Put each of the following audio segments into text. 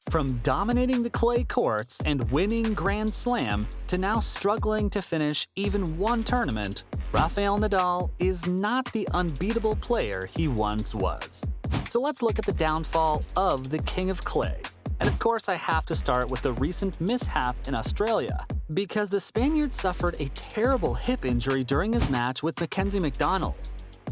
From dominating the clay courts and winning Grand Slam to now struggling to finish even one tournament, Rafael Nadal is not the unbeatable player he once was. So let's look at the downfall of the King of Clay. And of course, I have to start with the recent mishap in Australia, because the Spaniard suffered a terrible hip injury during his match with Mackenzie McDonald,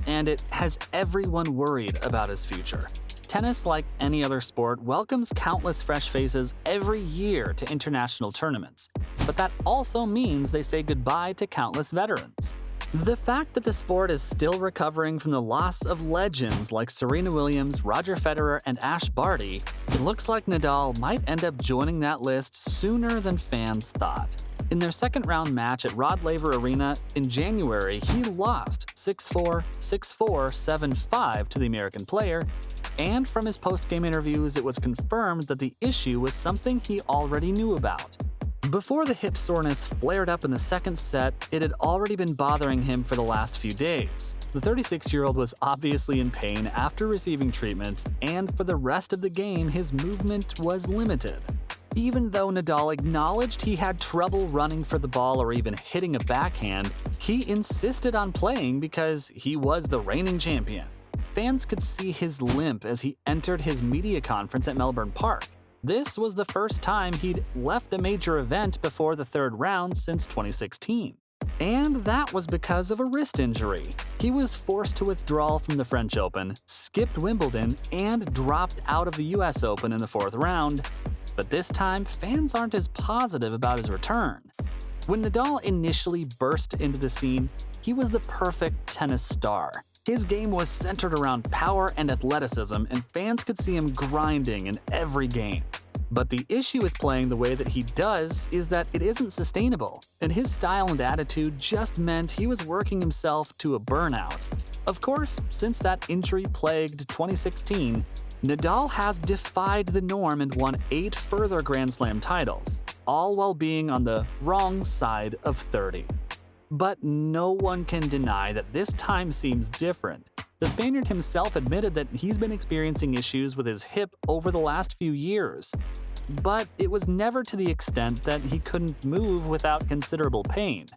and it has everyone worried about his future. Tennis, like any other sport, welcomes countless fresh faces every year to international tournaments, but that also means they say goodbye to countless veterans. The fact that the sport is still recovering from the loss of legends like Serena Williams, Roger Federer, and Ash Barty, it looks like Nadal might end up joining that list sooner than fans thought. In their second-round match at Rod Laver Arena in January, he lost 6-4, 6-4, 7-5 to the American player, and from his post-game interviews, it was confirmed that the issue was something he already knew about. Before the hip soreness flared up in the second set, it had already been bothering him for the last few days. The 36-year-old was obviously in pain after receiving treatment, and for the rest of the game, his movement was limited. Even though Nadal acknowledged he had trouble running for the ball or even hitting a backhand, he insisted on playing because he was the reigning champion. Fans could see his limp as he entered his media conference at Melbourne Park. This was the first time he'd left a major event before the third round since 2016. And that was because of a wrist injury. He was forced to withdraw from the French Open, skipped Wimbledon, and dropped out of the US Open in the fourth round. But this time, fans aren't as positive about his return. When Nadal initially burst into the scene, he was the perfect tennis star. His game was centered around power and athleticism, and fans could see him grinding in every game. But the issue with playing the way that he does is that it isn't sustainable, and his style and attitude just meant he was working himself to a burnout. Of course, since that injury-plagued 2016, Nadal has defied the norm and won 8 further Grand Slam titles, all while being on the wrong side of 30. But no one can deny that this time seems different. The Spaniard himself admitted that he's been experiencing issues with his hip over the last few years, but it was never to the extent that he couldn't move without considerable pain.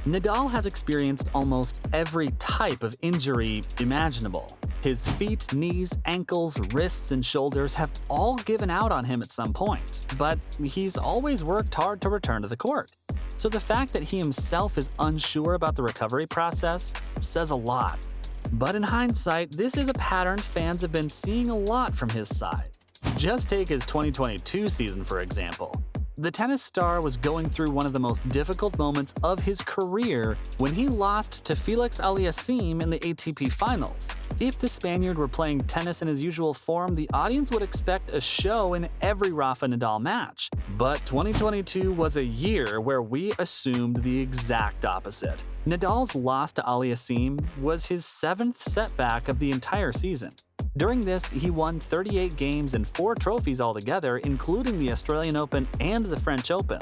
Nadal has experienced almost every type of injury imaginable. His feet, knees, ankles, wrists, and shoulders have all given out on him at some point, but he's always worked hard to return to the court. So the fact that he himself is unsure about the recovery process says a lot. But in hindsight, this is a pattern fans have been seeing a lot from his side. Just take his 2022 season, for example. The tennis star was going through one of the most difficult moments of his career when he lost to Felix Aliassime in the ATP Finals. If the Spaniard were playing tennis in his usual form, the audience would expect a show in every Rafa Nadal match. But 2022 was a year where we assumed the exact opposite. Nadal's loss to Aliassime was his 7th setback of the entire season. During this, he won 38 games and 4 trophies altogether, including the Australian Open and the French Open.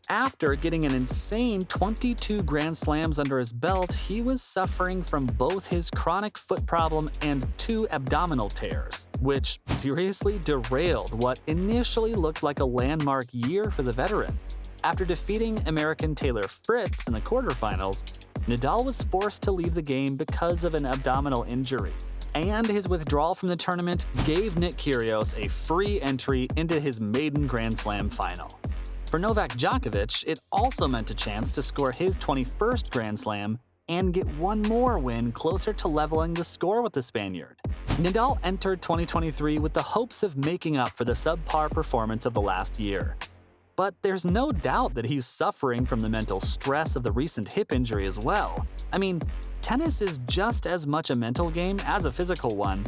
After getting an insane 22 Grand Slams under his belt, he was suffering from both his chronic foot problem and 2 abdominal tears, which seriously derailed what initially looked like a landmark year for the veteran. After defeating American Taylor Fritz in the quarterfinals, Nadal was forced to leave the game because of an abdominal injury. And his withdrawal from the tournament gave Nick Kyrgios a free entry into his maiden Grand Slam final. For Novak Djokovic, it also meant a chance to score his 21st Grand Slam and get one more win closer to leveling the score with the Spaniard. Nadal entered 2023 with the hopes of making up for the subpar performance of the last year. But there's no doubt that he's suffering from the mental stress of the recent hip injury as well. I mean, tennis is just as much a mental game as a physical one.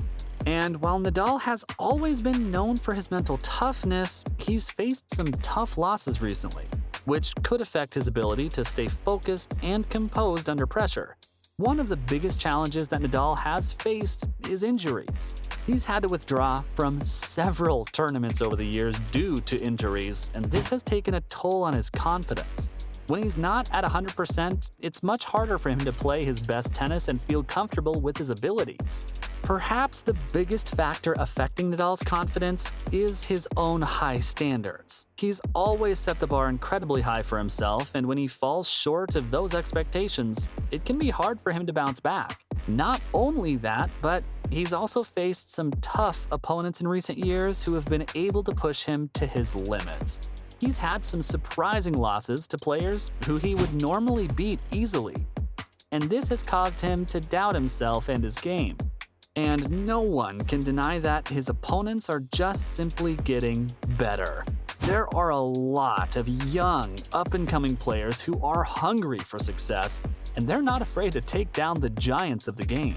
And while Nadal has always been known for his mental toughness, he's faced some tough losses recently, which could affect his ability to stay focused and composed under pressure. One of the biggest challenges that Nadal has faced is injuries. He's had to withdraw from several tournaments over the years due to injuries, and this has taken a toll on his confidence. When he's not at 100%, it's much harder for him to play his best tennis and feel comfortable with his abilities. Perhaps the biggest factor affecting Nadal's confidence is his own high standards. He's always set the bar incredibly high for himself, and when he falls short of those expectations, it can be hard for him to bounce back. Not only that, but he's also faced some tough opponents in recent years who have been able to push him to his limits. He's had some surprising losses to players who he would normally beat easily, and this has caused him to doubt himself and his game. And no one can deny that his opponents are just simply getting better. There are a lot of young, up-and-coming players who are hungry for success, and they're not afraid to take down the giants of the game.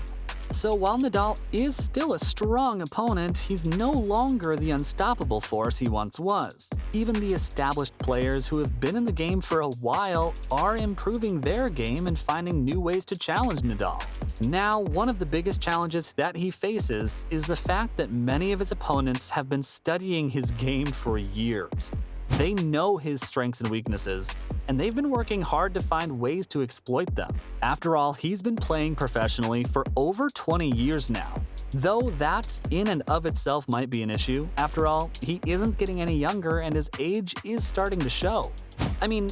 So while Nadal is still a strong opponent, he's no longer the unstoppable force he once was. Even the established players who have been in the game for a while are improving their game and finding new ways to challenge Nadal. Now, one of the biggest challenges that he faces is the fact that many of his opponents have been studying his game for years. They know his strengths and weaknesses, and they've been working hard to find ways to exploit them. After all, he's been playing professionally for over 20 years now. Though that in and of itself might be an issue, after all, he isn't getting any younger and his age is starting to show. I mean,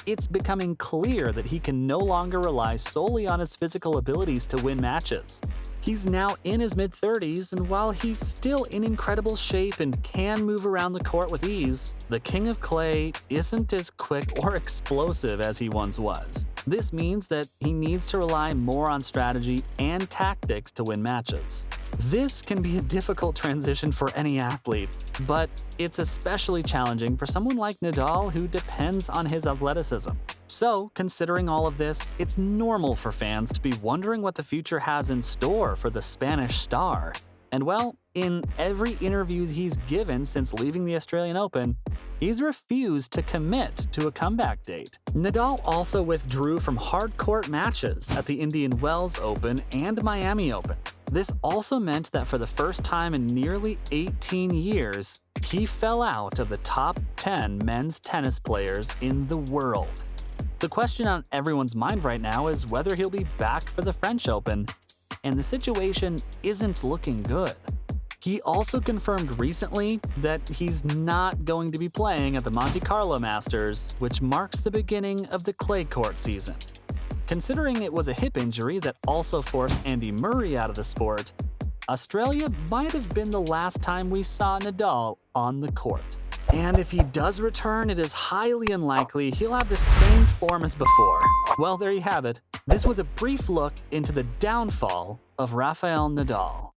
it's becoming clear that he can no longer rely solely on his physical abilities to win matches. He's now in his mid-30s, and while he's still in incredible shape and can move around the court with ease, the King of Clay isn't as quick or explosive as he once was. This means that he needs to rely more on strategy and tactics to win matches. This can be a difficult transition for any athlete, but it's especially challenging for someone like Nadal who depends on his athleticism. So, considering all of this, it's normal for fans to be wondering what the future has in store for the Spanish star. And well, in every interview he's given since leaving the Australian Open, he's refused to commit to a comeback date. Nadal also withdrew from hard-court matches at the Indian Wells Open and Miami Open. This also meant that for the first time in nearly 18 years, he fell out of the top 10 men's tennis players in the world. The question on everyone's mind right now is whether he'll be back for the French Open, and the situation isn't looking good. He also confirmed recently that he's not going to be playing at the Monte Carlo Masters, which marks the beginning of the clay court season. Considering it was a hip injury that also forced Andy Murray out of the sport, Australia might have been the last time we saw Nadal on the court. And if he does return, it is highly unlikely he'll have the same form as before. Well, there you have it. This was a brief look into the downfall of Rafael Nadal.